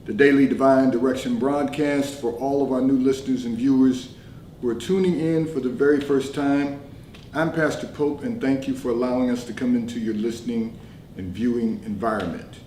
the Daily Divine Direction broadcast. For all of our new listeners and viewers who are tuning in for the very first time, I'm Pastor Pope, and thank you for allowing us to come into your listening and viewing environment.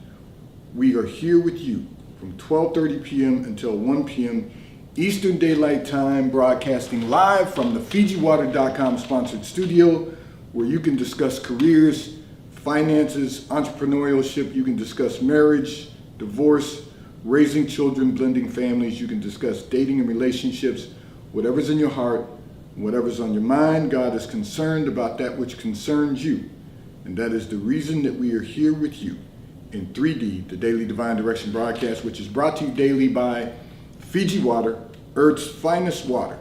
We are here with you from 12:30 p.m. until 1 p.m. Eastern Daylight Time, broadcasting live from the FijiWater.com sponsored studio, where you can discuss careers, finances, entrepreneurship. You can discuss marriage, divorce, raising children, blending families. You can discuss dating and relationships. Whatever's in your heart, whatever's on your mind, God is concerned about that which concerns you. And that is the reason that we are here with you in 3D, the Daily Divine Direction broadcast, which is brought to you daily by Fiji Water, Earth's finest water.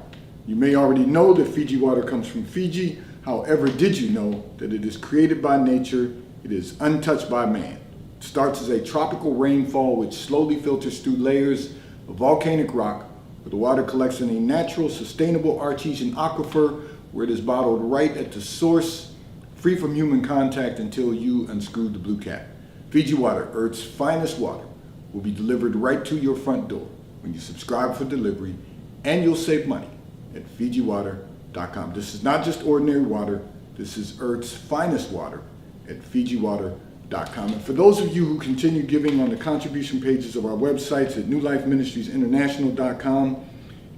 You may already know that Fiji water comes from Fiji. However, did you know that it is created by nature? It is untouched by man. It starts as a tropical rainfall which slowly filters through layers of volcanic rock, where the water collects in a natural, sustainable artesian aquifer, where it is bottled right at the source, free from human contact until you unscrew the blue cap. Fiji Water, Earth's finest water, will be delivered right to your front door when you subscribe for delivery, and you'll save money at FijiWater.com. This is not just ordinary water. This is Earth's finest water at FijiWater.com. And for those of you who continue giving on the contribution pages of our websites at NewLifeMinistriesInternational.com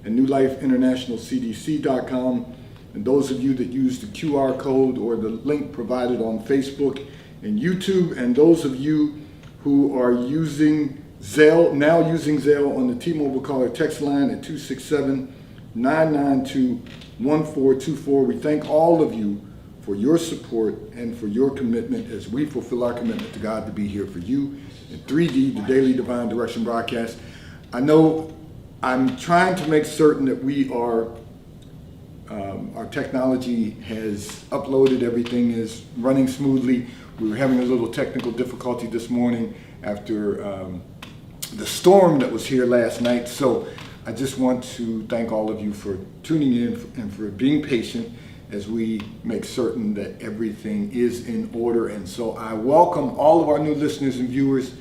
and NewLifeInternationalCDC.com, and those of you that use the QR code or the link provided on Facebook and YouTube, and those of you who are using Zelle, now using Zelle on the T-Mobile caller text line at 267-992-1424. We thank all of you for your support and for your commitment as we fulfill our commitment to God to be here for you in 3D, the Daily Divine Direction broadcast. I know I'm trying to make certain that our technology has uploaded, everything is running smoothly. We were having a little technical difficulty this morning after the storm that was here last night. So I just want to thank all of you for tuning in and for being patient as we make certain that everything is in order. And so I welcome all of our new listeners and viewers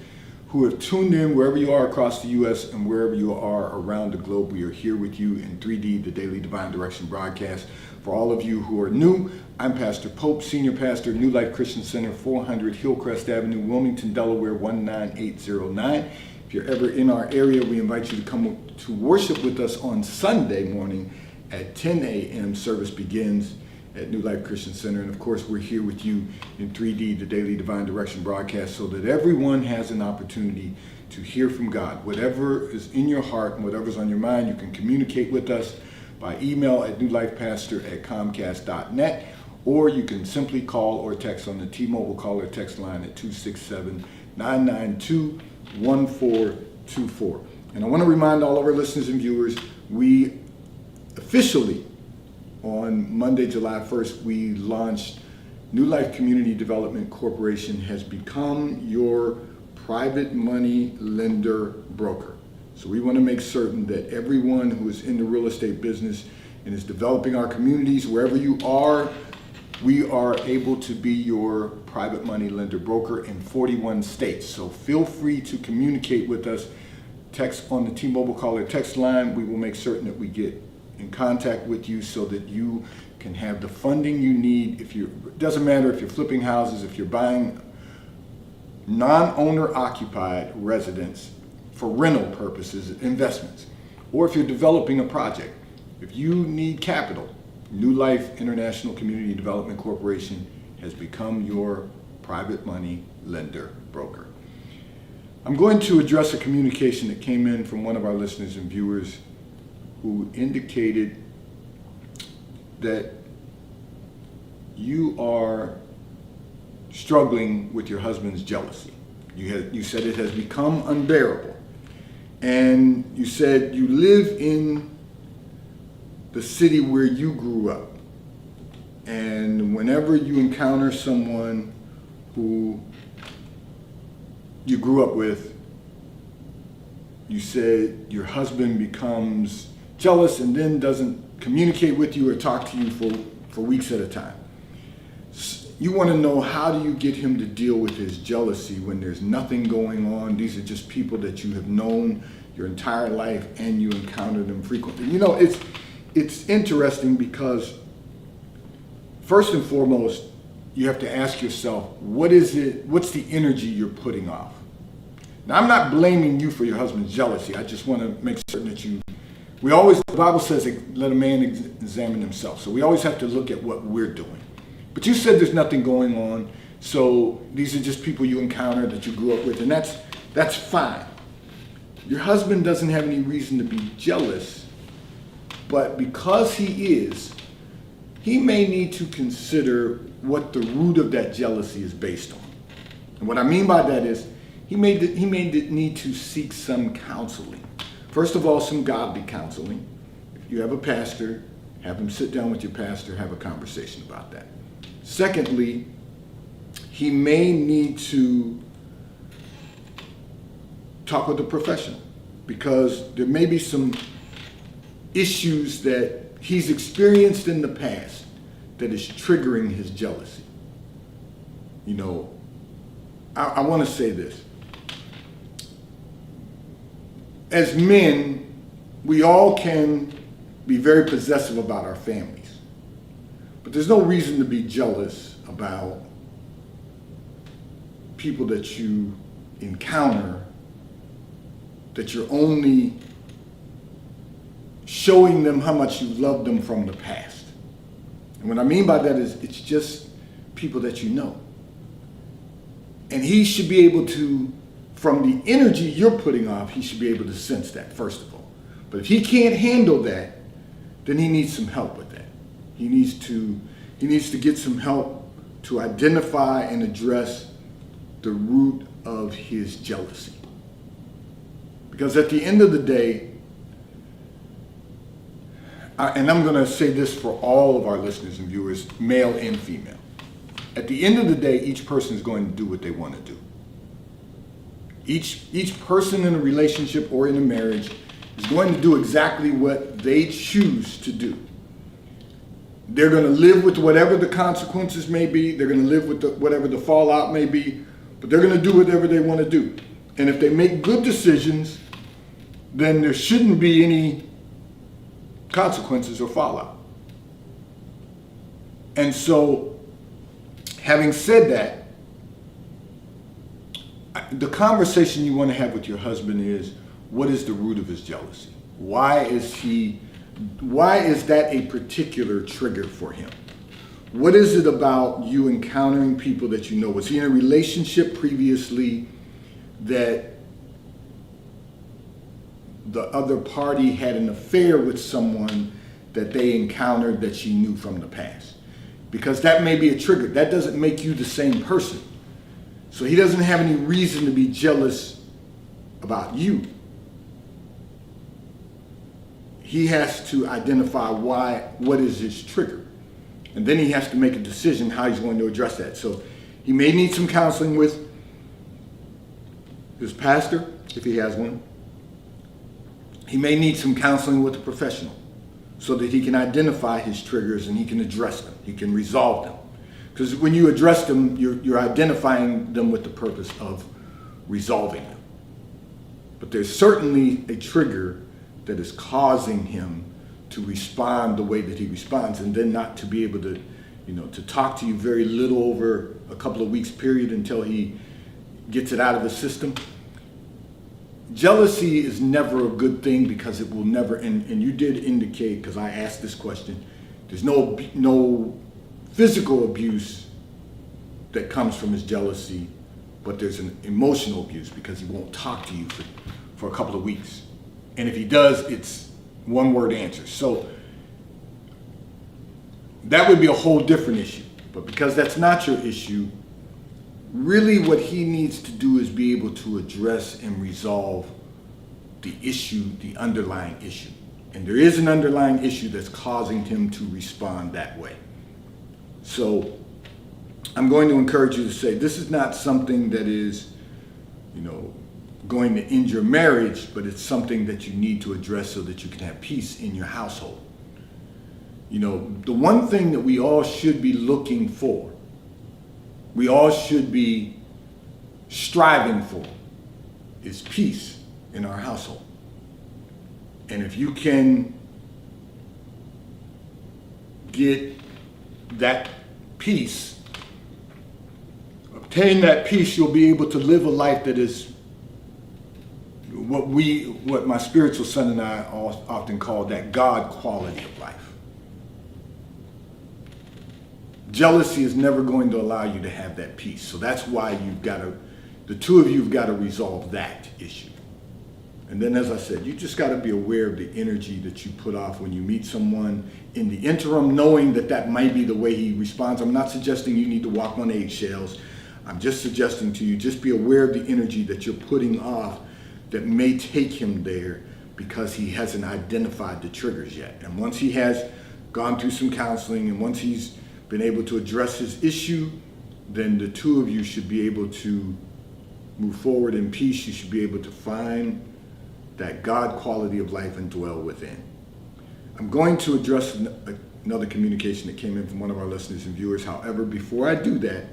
who have tuned in wherever you are across the U.S. and wherever you are around the globe. We are here with you in 3D, the Daily Divine Direction broadcast. For all of you who are new, I'm Pastor Pope, Senior Pastor, New Life Christian Center, 400 Hillcrest Avenue, Wilmington, Delaware, 19809. If you're ever in our area, we invite you to come to worship with us on Sunday morning at 10 a.m. Service begins at New Life Christian Center. And of course, we're here with you in 3D, the Daily Divine Direction broadcast, so that everyone has an opportunity to hear from God. Whatever is in your heart and whatever's on your mind, you can communicate with us by email at newlifepastor@comcast.net, or you can simply call or text on the T-Mobile caller text line at 267-992-1424. And I want to remind all of our listeners and viewers, we officially, on Monday, July 1st, we launched New Life Community Development Corporation has become your private money lender broker. So we want to make certain that everyone who is in the real estate business and is developing our communities, wherever you are, we are able to be your private money lender broker in 41 states. So feel free to communicate with us. Text on the T-Mobile caller text line. We will make certain that we get in contact with you so that you can have the funding you need. It doesn't matter if you're flipping houses, if you're buying non-owner occupied residence for rental purposes, investments, or if you're developing a project. If you need capital, New Life International Community Development Corporation has become your private money lender broker. I'm going to address a communication that came in from one of our listeners and viewers who indicated that you are struggling with your husband's jealousy. You said it has become unbearable. And you said you live in the city where you grew up. And whenever you encounter someone who you grew up with, you said your husband becomes jealous and then doesn't communicate with you or talk to you for weeks at a time. you want to know, how do you get him to deal with his jealousy when there's nothing going on? These are just people that you have known your entire life and you encounter them frequently. You know, it's interesting because first and foremost, you have to ask yourself, what's the energy you're putting off? Now, I'm not blaming you for your husband's jealousy. I just want to make certain that the Bible says, let a man examine himself. So we always have to look at what we're doing. But you said there's nothing going on. So these are just people you encounter that you grew up with, and that's fine. Your husband doesn't have any reason to be jealous, but because he may need to consider what the root of that jealousy is based on. And what I mean by that is, he may need to seek some counseling. First of all, some godly counseling. If you have a pastor, have him sit down with your pastor, have a conversation about that. Secondly, he may need to talk with a professional, because there may be some issues that he's experienced in the past that is triggering his jealousy. You know, I want to say this. As men, we all can be very possessive about our families. But there's no reason to be jealous about people that you encounter, that you're only showing them how much you love them from the past. And what I mean by that is, it's just people that you know. And he should be able to, from the energy you're putting off, he should be able to sense that, first of all. But if he can't handle that, then he needs some help with that. He needs to get some help to identify and address the root of his jealousy. Because at the end of the day, and I'm going to say this for all of our listeners and viewers, male and female. At the end of the day, each person is going to do what they want to do. Each person in a relationship or in a marriage is going to do exactly what they choose to do. They're going to live with whatever the consequences may be. They're going to live with whatever the fallout may be. But they're going to do whatever they want to do. And if they make good decisions, then there shouldn't be any consequences or fallout. And so, having said that, the conversation you want to have with your husband is, what is the root of his jealousy? Why is that a particular trigger for him? What is it about you encountering people that you know? Was he in a relationship previously that the other party had an affair with someone that they encountered that she knew from the past? Because that may be a trigger. That doesn't make you the same person. So he doesn't have any reason to be jealous about you. He has to identify what is his trigger. And then he has to make a decision how he's going to address that. So he may need some counseling with his pastor, if he has one. He may need some counseling with a professional so that he can identify his triggers and he can address them. He can resolve them. Because when you address them, you're identifying them with the purpose of resolving them. But there's certainly a trigger that is causing him to respond the way that he responds, and then not to be able to, to talk to you very little over a couple of weeks period until he gets it out of the system. Jealousy is never a good thing, because it will never, and you did indicate, because I asked this question, there's no physical abuse that comes from his jealousy, but there's an emotional abuse, because he won't talk to you for a couple of weeks. And if he does, it's one-word answers. So that would be a whole different issue. But because that's not your issue, really what he needs to do is be able to address and resolve the issue, the underlying issue. And there is an underlying issue that's causing him to respond that way. So I'm going to encourage you to say, this is not something that is, going to end your marriage, but it's something that you need to address so that you can have peace in your household. The one thing that we all should be looking for we all should be striving for is peace in our household. And if you can get that peace, obtain that peace, you'll be able to live a life that is what my spiritual son and I often call that God quality of life. Jealousy is never going to allow you to have that peace. So that's why the two of you have got to resolve that issue. And then, as I said, you just got to be aware of the energy that you put off when you meet someone. In the interim, knowing that might be the way he responds. I'm not suggesting you need to walk on eggshells. I'm just suggesting to you, just be aware of the energy that you're putting off that may take him there because he hasn't identified the triggers yet. And once he has gone through some counseling and once he's been able to address his issue, then the two of you should be able to move forward in peace. You should be able to find that God quality of life and dwell within. I'm going to address another communication that came in from one of our listeners and viewers. However, before I do that,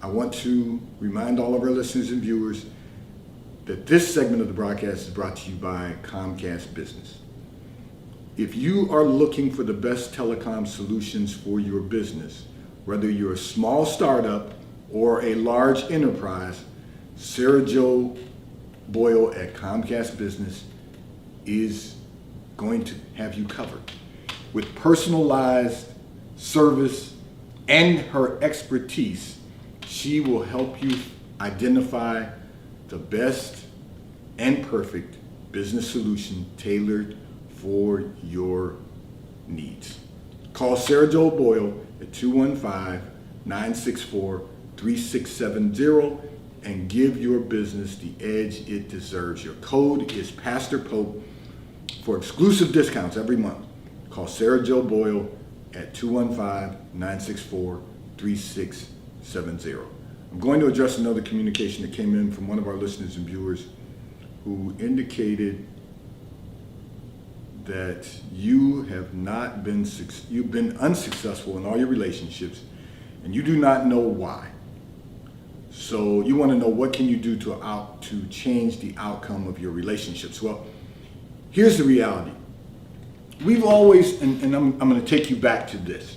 I want to remind all of our listeners and viewers that this segment of the broadcast is brought to you by Comcast Business. If you are looking for the best telecom solutions for your business, whether you're a small startup or a large enterprise, Sarah Jo Boyle at Comcast Business is going to have you covered with personalized service and her expertise. She will help you identify the best and perfect business solution tailored for your needs. Call Sarah Jo Boyle at 215-964-3670 and give your business the edge it deserves. Your code is Pastor Pope for exclusive discounts every month. Call Sarah Jo Boyle at 215-964-3670. I'm going to address another communication that came in from one of our listeners and viewers who indicated that you've been unsuccessful in all your relationships and you do not know why. So you want to know what can you do to change the outcome of your relationships. Well, here's the reality. We've always, and I'm going to take you back to this,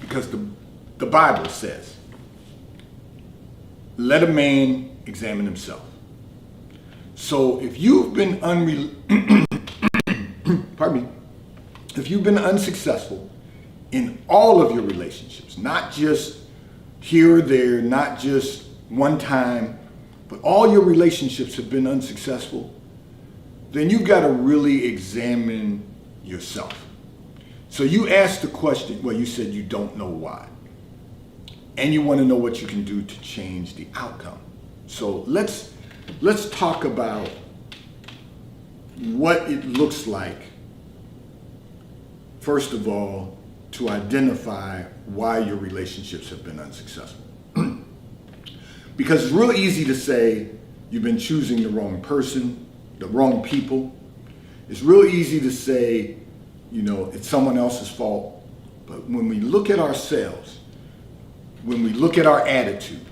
because the Bible says, let a man examine himself. So if you've been if you've been unsuccessful in all of your relationships, not just here or there, not just one time, but all your relationships have been unsuccessful, then you've got to really examine yourself. So you asked the question, well, you said you don't know why. And you want to know what you can do to change the outcome. So let's talk about what it looks like, first of all, to identify why your relationships have been unsuccessful. Because it's real easy to say you've been choosing the wrong person, the wrong people. It's real easy to say, it's someone else's fault. But when we look at ourselves, when we look at our attitude,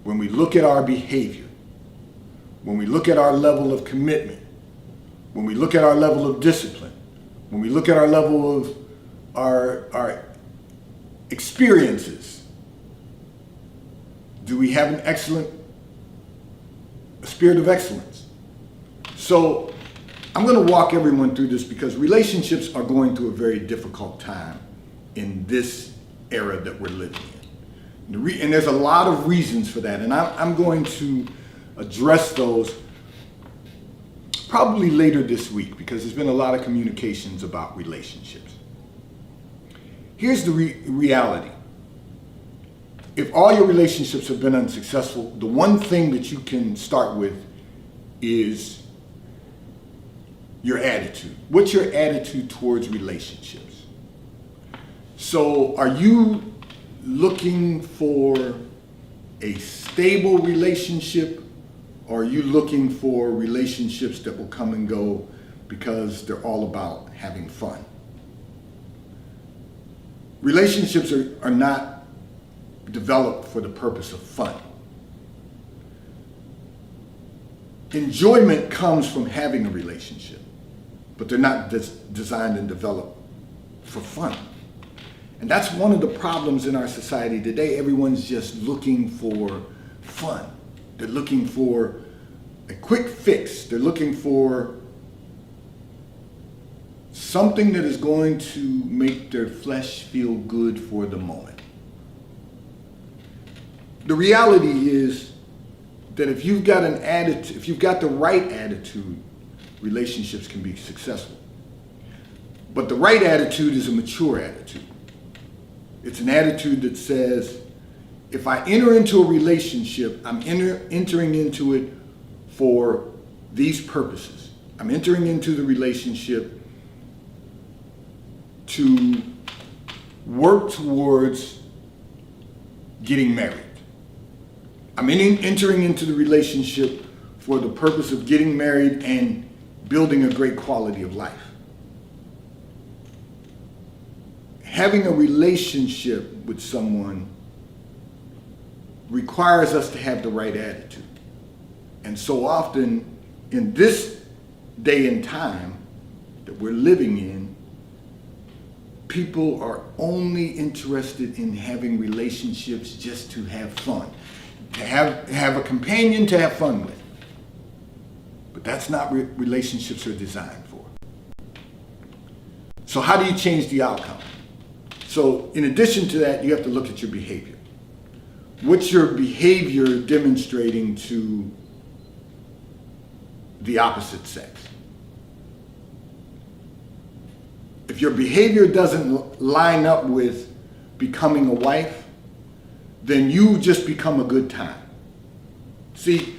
when we look at our behavior, when we look at our level of commitment, when we look at our level of discipline, when we look at our level of our experiences, do we have a spirit of excellence? So I'm going to walk everyone through this because relationships are going through a very difficult time in this era that we're living in. And there's a lot of reasons for that. And I'm going to address those probably later this week because there's been a lot of communications about relationships. Here's the reality. If all your relationships have been unsuccessful, the one thing that you can start with is your attitude. What's your attitude towards relationships? So are you looking for a stable relationship, or are you looking for relationships that will come and go because they're all about having fun? Relationships are not developed for the purpose of fun. Enjoyment comes from having a relationship, but they're not designed and developed for fun. And that's one of the problems in our society today. Everyone's just looking for fun. They're looking for a quick fix. They're looking for something that is going to make their flesh feel good for the moment. The reality is that if you've got an attitude, if you've got the right attitude, relationships can be successful. But the right attitude is a mature attitude. It's an attitude that says, if I enter into a relationship, I'm entering into it for these purposes. I'm entering into the relationship to work towards getting married. I'm entering into the relationship for the purpose of getting married and building a great quality of life. Having a relationship with someone requires us to have the right attitude. And so often in this day and time that we're living in, people are only interested in having relationships just to have fun, to have a companion to have fun with. But that's not what relationships are designed for. So how do you change the outcome? So in addition to that, you have to look at your behavior. What's your behavior demonstrating to the opposite sex? If your behavior doesn't line up with becoming a wife, then you just become a good time. See,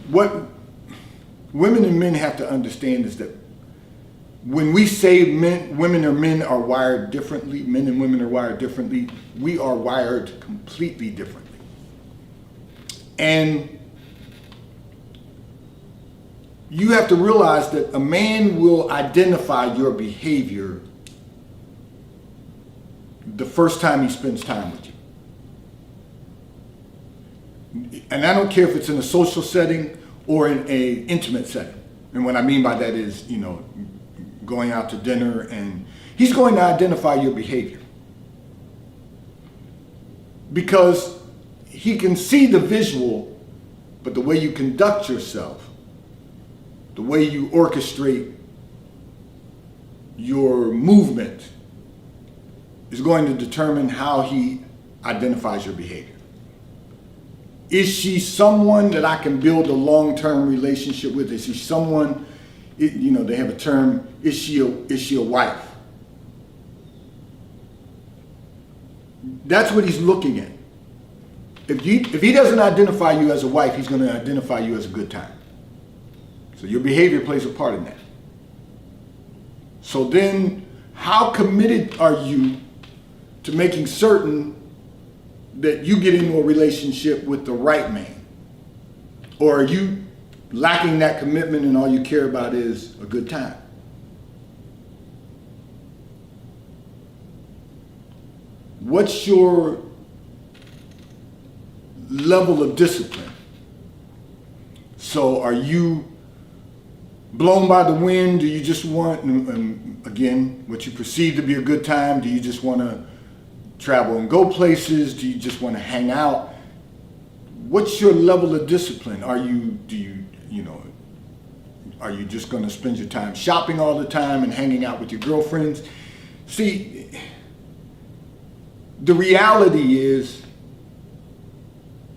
what women and men have to understand is that when we say women or men are wired differently, men and women are wired differently, we are wired completely differently. And you have to realize that a man will identify your behavior the first time he spends time with you. And I don't care if it's in a social setting or in an intimate setting. And what I mean by that is, going out to dinner, and he's going to identify your behavior. Because he can see the visual, but the way you conduct yourself, the way you orchestrate your movement is going to determine how he identifies your behavior. Is she someone that I can build a long-term relationship with? Is she someone, they have a term, is she a wife? That's what he's looking at. If he doesn't identify you as a wife, he's going to identify you as a good time. So your behavior plays a part in that. So then, how committed are you to making certain that you get into a relationship with the right man? Or are you lacking that commitment and all you care about is a good time? What's your level of discipline? So are you blown by the wind? Do you just want, again, what you perceive to be a good time? Do you just want to travel and go places? Do you just want to hang out? What's your level of discipline? Are you just going to spend your time shopping all the time and hanging out with your girlfriends? See, the reality is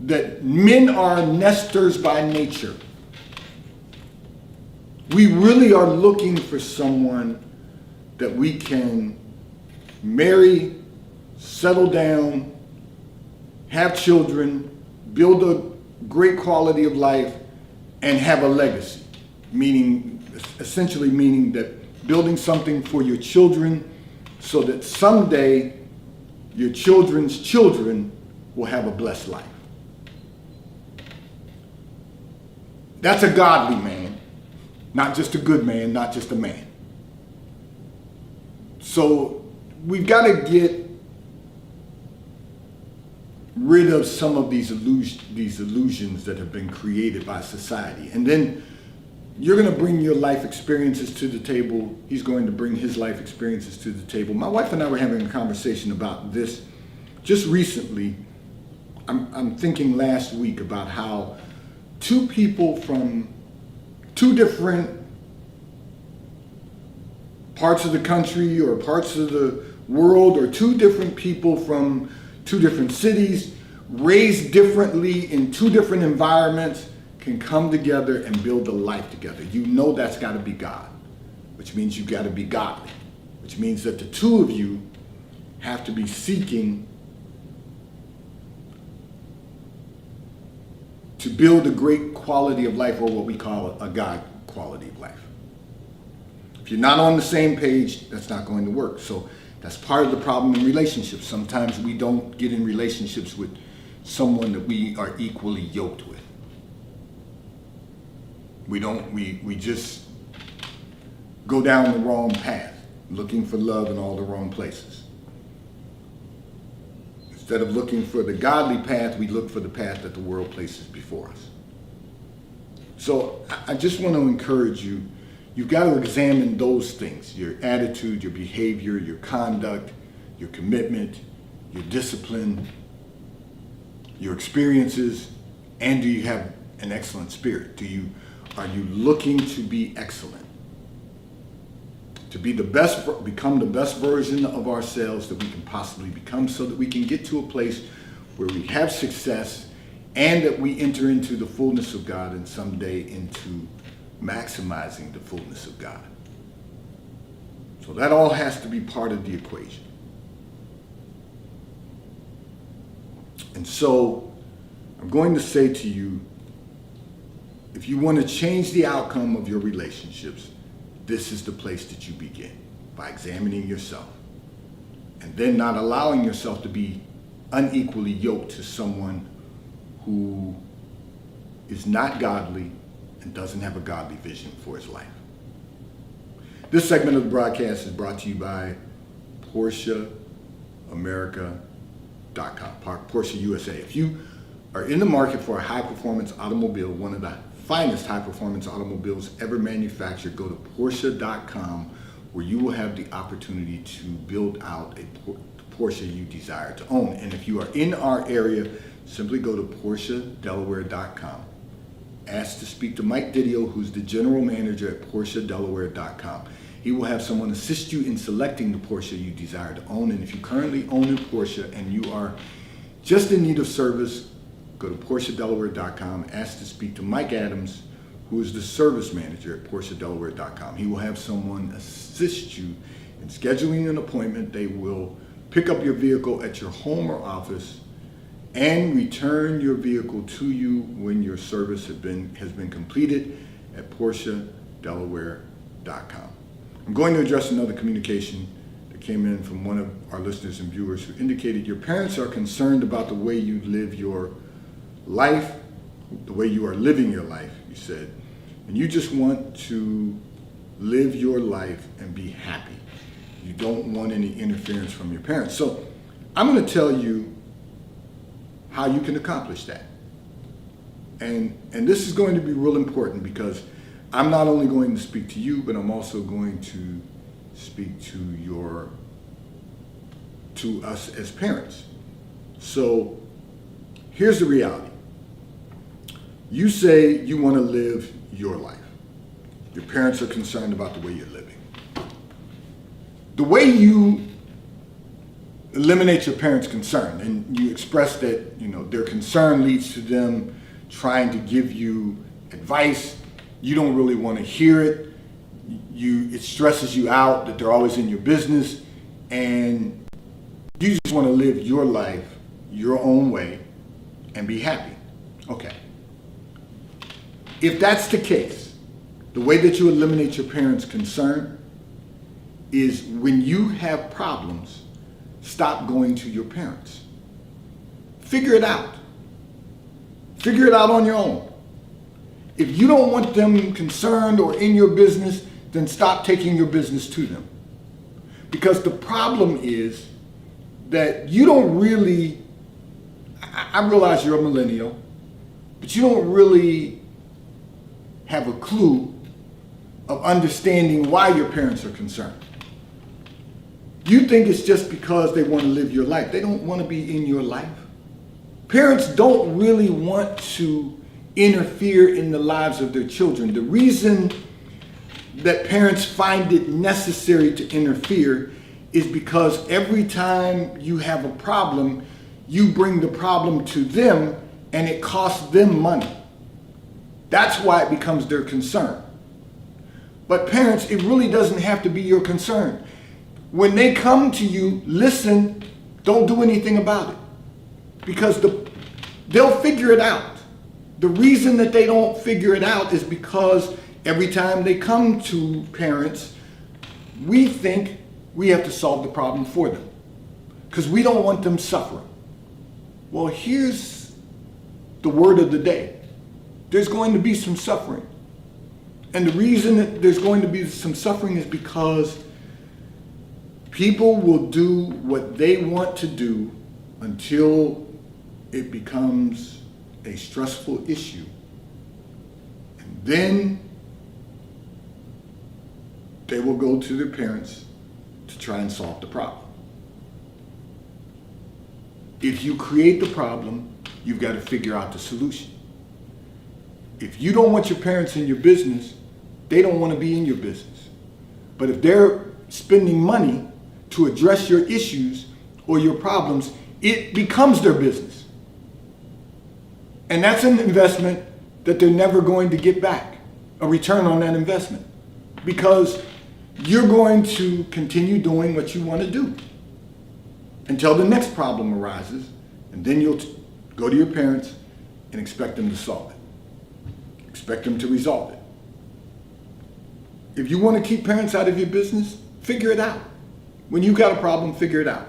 that men are nesters by nature. We really are looking for someone that we can marry, settle down, have children, build a great quality of life, and have a legacy. Essentially meaning that building something for your children so that someday your children's children will have a blessed life. That's a godly man, not just a good man, not just a man. So we've got to get rid of some of these illusions that have been created by society. And then you're going to bring your life experiences to the table. He's going to bring his life experiences to the table. My wife and I were having a conversation about this just recently. I'm thinking last week about how two people from two different parts of the country or parts of the world, or two different people from two different cities, raised differently in two different environments, can come together and build a life together. You know that's got to be God, which means you've got to be godly, which means that the two of you have to be seeking to build a great quality of life, or what we call a God quality of life. If you're not on the same page, that's not going to work. So that's part of the problem in relationships. Sometimes we don't get in relationships with someone that we are equally yoked with. We just go down the wrong path, looking for love in all the wrong places. Instead of looking for the godly path, we look for the path that the world places before us. So I just want to encourage you, you've got to examine those things: your attitude, your behavior, your conduct, your commitment, your discipline, your experiences, and do you have an excellent spirit? Are you looking to be excellent? To be the best, become the best version of ourselves that we can possibly become, so that we can get to a place where we have success and that we enter into the fullness of God, and someday into maximizing the fullness of God. So that all has to be part of the equation. And so I'm going to say to you, if you want to change the outcome of your relationships, this is the place that you begin, by examining yourself, and then not allowing yourself to be unequally yoked to someone who is not godly and doesn't have a godly vision for his life. This segment of the broadcast is brought to you by PorscheAmerica.com, Porsche USA. If you are in the market for a high-performance automobile, one of the finest high-performance automobiles ever manufactured, go to Porsche.com, where you will have the opportunity to build out a Porsche you desire to own. And if you are in our area, simply go to PorscheDelaware.com. Ask to speak to Mike Didio, who's the general manager at PorscheDelaware.com. He will have someone assist you in selecting the Porsche you desire to own. And if you currently own a Porsche and you are just in need of service, go to PorscheDelaware.com. Ask to speak to Mike Adams, who is the service manager at PorscheDelaware.com. He will have someone assist you in scheduling an appointment. They will pick up your vehicle at your home or office and return your vehicle to you when your service has been completed at PorscheDelaware.com. I'm going to address another communication that came in from one of our listeners and viewers, who indicated your parents are concerned about the way you live your life, the way you are living your life, you said, and you just want to live your life and be happy. You don't want any interference from your parents. So I'm going to tell you how you can accomplish that. And this is going to be real important, because I'm not only going to speak to you, but I'm also going to speak to us as parents. So here's the reality. You say you want to live your life. Your parents are concerned about the way you're living. The way you eliminate your parents' concern, and you express that, their concern leads to them trying to give you advice. You don't really want to hear it. It stresses you out that they're always in your business, and you just want to live your life your own way and be happy. Okay. If that's the case, the way that you eliminate your parents' concern is, when you have problems, stop going to your parents. Figure it out. Figure it out on your own. If you don't want them concerned or in your business, then stop taking your business to them. Because the problem is that you don't really, I realize you're a millennial, but you don't really have a clue of understanding why your parents are concerned. You think it's just because they want to live your life. They don't want to be in your life. Parents don't really want to interfere in the lives of their children. The reason that parents find it necessary to interfere is because every time you have a problem, you bring the problem to them and it costs them money. That's why it becomes their concern. But parents, it really doesn't have to be your concern. When they come to you, listen, don't do anything about it. Because they'll figure it out. The reason that they don't figure it out is because every time they come to parents, we think we have to solve the problem for them. Because we don't want them suffering. Well, here's the word of the day. There's going to be some suffering. And the reason that there's going to be some suffering is because people will do what they want to do until it becomes a stressful issue. And then they will go to their parents to try and solve the problem. If you create the problem, you've got to figure out the solution. If you don't want your parents in your business, they don't want to be in your business. But if they're spending money to address your issues or your problems, it becomes their business. And that's an investment that they're never going to get back, a return on that investment, because you're going to continue doing what you want to do until the next problem arises, and then you'll go to your parents and expect them to solve it. Expect them to resolve it. If you want to keep parents out of your business, figure it out. When you got a problem, figure it out.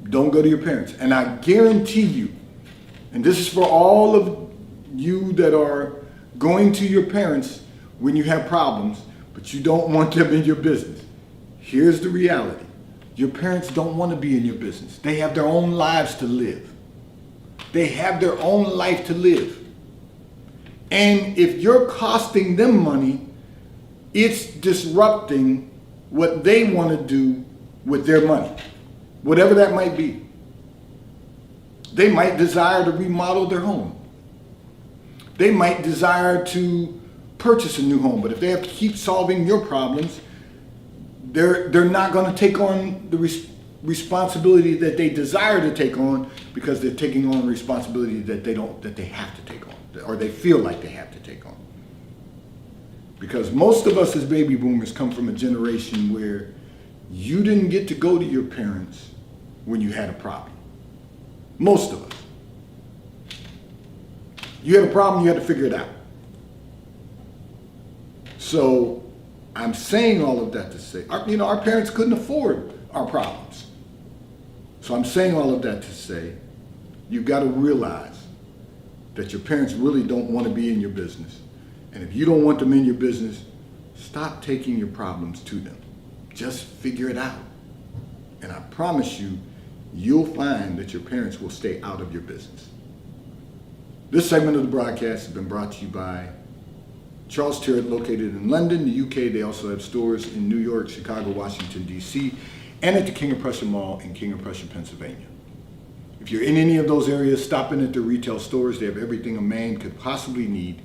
Don't go to your parents. And I guarantee you, and this is for all of you that are going to your parents when you have problems, but you don't want them in your business. Here's the reality. Your parents don't want to be in your business. They have their own lives to live. They have their own life to live. And if you're costing them money, it's disrupting what they want to do with their money, whatever that might be. They might desire to remodel their home. They might desire to purchase a new home, but if they have to keep solving your problems, they're not going to take on the responsibility that they desire to take on, because they're taking on responsibility that they have to take on, or they feel like they have to take on. Because most of us as baby boomers come from a generation where you didn't get to go to your parents when you had a problem. Most of us. You had a problem, you had to figure it out. So I'm saying all of that to say, our parents couldn't afford our problems. So I'm saying all of that to say, you've got to realize that your parents really don't want to be in your business. And if you don't want them in your business, stop taking your problems to them. Just figure it out. And I promise you, you'll find that your parents will stay out of your business. This segment of the broadcast has been brought to you by Charles Tyrwhitt, located in London, the UK. They also have stores in New York, Chicago, Washington, D.C., and at the King of Prussia Mall in King of Prussia, Pennsylvania. If you're in any of those areas, stop in at their retail stores. They have everything a man could possibly need.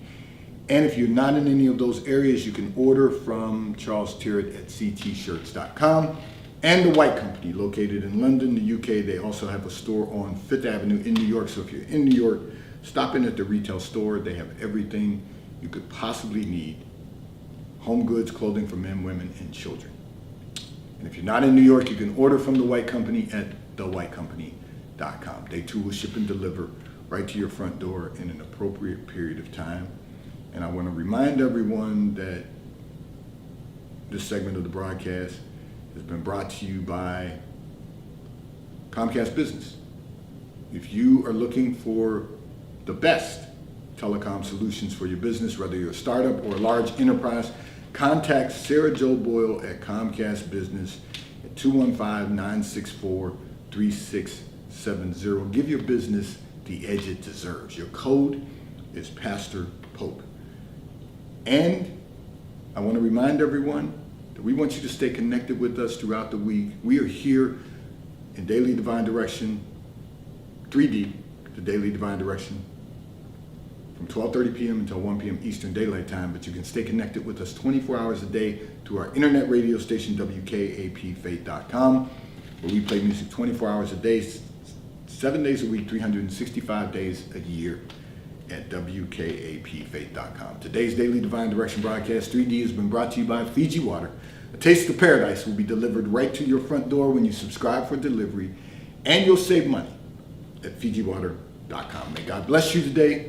And if you're not in any of those areas, you can order from Charles Tyrwhitt at ctshirts.com. And the White Company, located in London, the UK. They also have a store on Fifth Avenue in New York. So if you're in New York, stop in at the retail store. They have everything you could possibly need. Home goods, clothing for men, women, and children. And if you're not in New York, you can order from the White Company at thewhitecompany.com. They too will ship and deliver right to your front door in an appropriate period of time. And I want to remind everyone that this segment of the broadcast has been brought to you by Comcast Business. If you are looking for the best telecom solutions for your business, whether you're a startup or a large enterprise, contact Sarah Jo Boyle at Comcast Business at 215-964-36 Give your business the edge it deserves. Your code is Pastor Pope. And I want to remind everyone that we want you to stay connected with us throughout the week. We are here in Daily Divine Direction, 3D, the Daily Divine Direction, from 12:30 p.m. until 1 p.m. Eastern Daylight Time. But you can stay connected with us 24 hours a day through our internet radio station, WKAPfaith.com, where we play music 24 hours a day, 7 days a week, 365 days a year at WKAPfaith.com. Today's Daily Divine Direction broadcast, 3D, has been brought to you by Fiji Water. A taste of paradise will be delivered right to your front door when you subscribe for delivery, and you'll save money at FijiWater.com. May God bless you today.